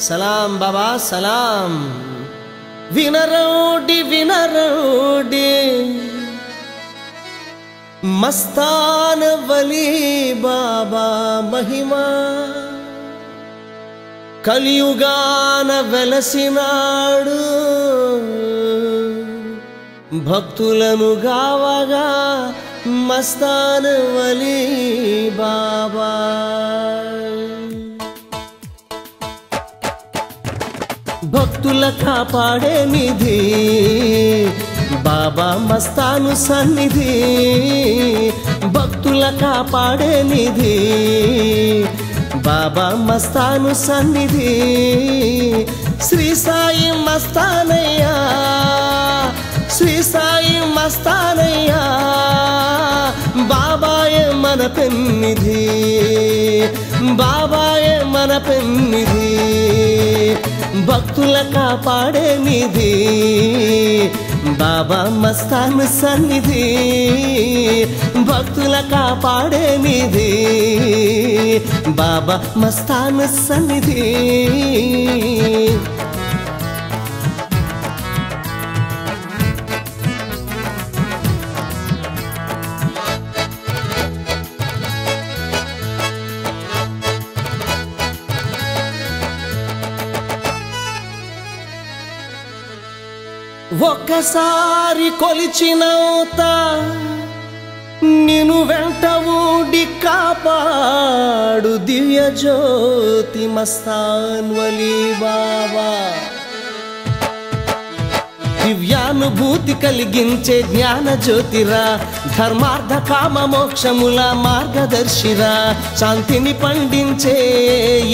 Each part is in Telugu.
सलाम बाबा सलाम। विनरोडी विनरोडी मस्तान वली बाबा महिमा కలియుగాన వెలసినాడు భక్తులను గావగా మస్తాన్ వలి బాబా। భక్తుల కాపాడే నిధి బాబా మస్తాను సన్నిధి, భక్తుల కాపాడే నిధి బాబా మస్తాను సన్నిధి। శ్రీ సాయి మస్తానయ్యా, శ్రీ సాయి మస్తానయ్యా, బాబాయే మన పెన్నిధి, బాబాయే మన పెన్నిధి। భక్తుల కాపాడే నిధి బాబా మస్తాను సన్నిధి, భక్తుల కాపాడే నిధి బాబా మస్తాను సన్నిధి। ఒక్కసారి కొలిచినవుత నిన్ను వెంట ఊడి కాపాడు దివ్య జ్యోతి మస్తాన్ వలి బాబా। దివ్యానుభూతి కలిగించే జ్ఞాన జ్యోతిరా, ధర్మార్థ కామ మోక్షముల మార్గదర్శిరా, శాంతిని పండించే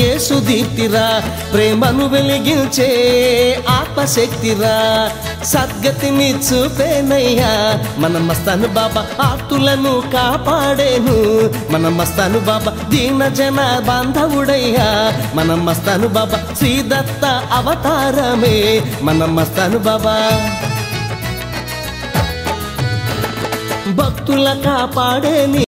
యేసు దీప్తిరా, ప్రేమను వెలిగించే ఆత్మశక్తిరా, సద్గతిని చూపేనయ్యా మన మస్తాను బాబా। ఆర్తులను కాపాడేను మన మస్తాను బాబా, దీన జన బాంధవుడయ్యా మన మస్తాను బాబా, శ్రీదత్త అవతారమే మన మస్తాను బాబా। భక్తుల కాపాడేని